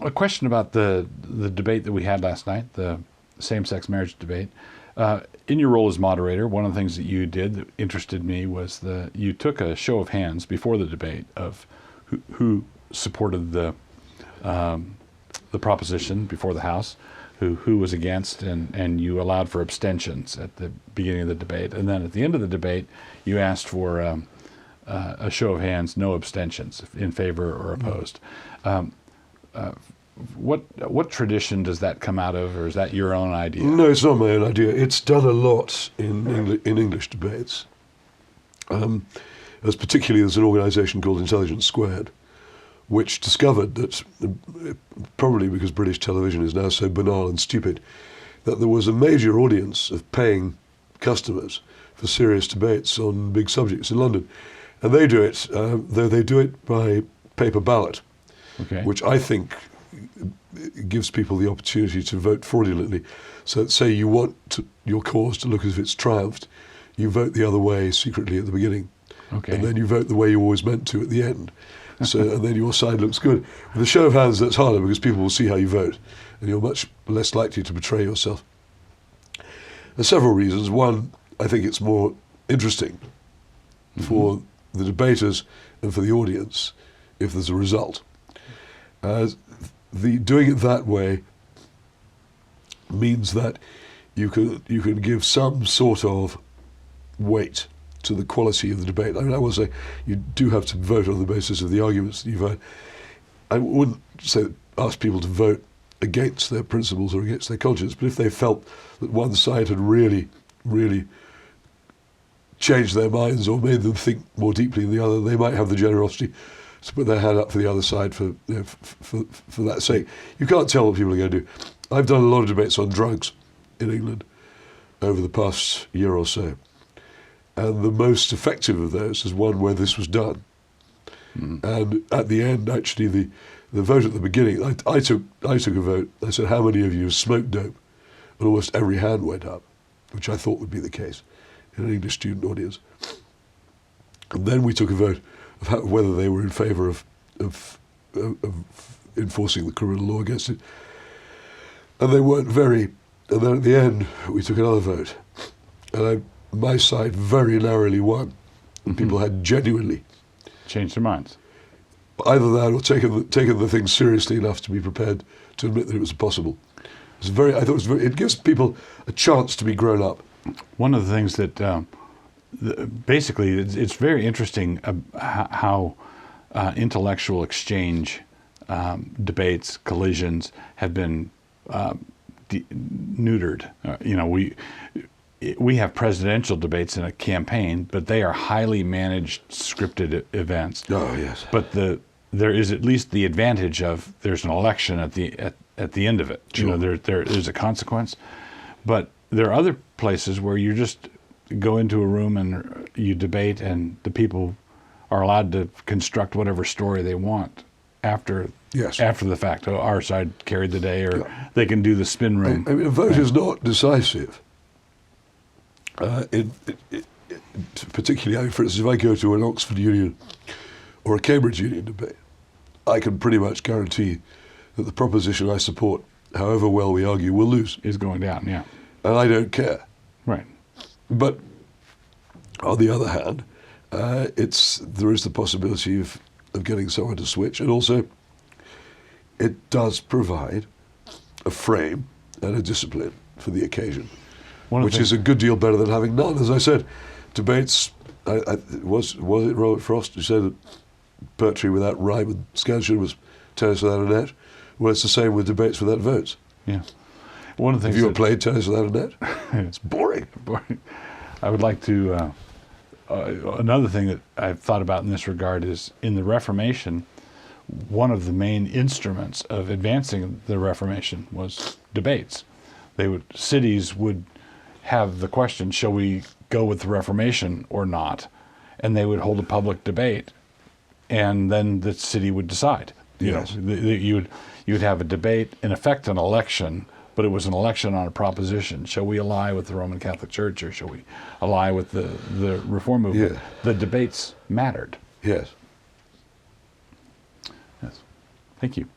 A question about the debate that we had last night, the same-sex marriage debate. In your role as moderator, one of the things that you did that interested me was you took a show of hands before the debate of who supported the proposition before the House, who was against, and you allowed for abstentions at the beginning of the debate. And then at the end of the debate, you asked for a show of hands, no abstentions, in favor or opposed. What tradition does that come out of, or is that your own idea? No, it's not my own idea. It's done a lot in English debates. As particularly there's an organisation called Intelligence Squared, which discovered that, probably because British television is now so banal and stupid, that there was a major audience of paying customers for serious debates on big subjects in London. And they do it, though they do it by paper ballot, which I think gives people the opportunity to vote fraudulently. So say you want your cause to look as if it's triumphed, you vote the other way secretly at the beginning. And then you vote the way you always meant to at the end. So, and then your side looks good. With a show of hands, that's harder because people will see how you vote, and you're much less likely to betray yourself. There's several reasons. One, I think it's more interesting for the debaters and for the audience if there's a result. Doing it that way means that you can give some sort of weight to the quality of the debate. I mean, I will say you do have to vote on the basis of the arguments that you vote. I wouldn't ask people to vote against their principles or against their conscience, but if they felt that one side had really, really changed their minds or made them think more deeply than the other, they might have the generosity to put their hand up for the other side for that sake. You can't tell what people are going to do. I've done a lot of debates on drugs in England over the past year or so. And the most effective of those is one where this was done. And at the end, actually, the vote at the beginning, I took a vote. I said, how many of you have smoked dope? And almost every hand went up, which I thought would be the case in an English student audience. And then we took a vote of whether they were in favour of enforcing the criminal law against it. And they weren't very. And then at the end, we took another vote. And my side very narrowly won. People had genuinely changed their minds. Either that or taken the thing seriously enough to be prepared to admit that it was possible. I thought it was it gives people a chance to be grown up. One of the things that basically it's very interesting how intellectual exchange, debates, collisions have been neutered. We have presidential debates in a campaign, but they are highly managed, scripted events. Oh yes. But there is at least the advantage of there's an election at the end of it. Sure. There is a consequence. But there are other places where you just go into a room and you debate, and the people are allowed to construct whatever story they want after the fact. Oh, our side carried the day, or they can do the spin room. I mean, a vote is not decisive. Particularly, for instance, if I go to an Oxford Union or a Cambridge Union debate, I can pretty much guarantee that the proposition I support, however well we argue, will lose. Is going down, yeah. And I don't care. Right. But on the other hand, there is the possibility of getting someone to switch, and also it does provide a frame and a discipline for the occasion, which is a good deal better than having none. As I said, debates, was it Robert Frost who said that poetry without rhyme and scansion was tennis without a net? Well, it's the same with debates without votes. Yeah. One of the things have you ever played tennis without a net? It's boring. I would like to, another thing that I've thought about in this regard is in the Reformation, one of the main instruments of advancing the Reformation was debates. Cities would have the question, shall we go with the Reformation or not? And they would hold a public debate, and then the city would decide. You would have a debate, in effect an election, but it was an election on a proposition. Shall we ally with the Roman Catholic Church, or shall we ally with the Reform movement? Yeah. The debates mattered. Yes. Yes. Thank you.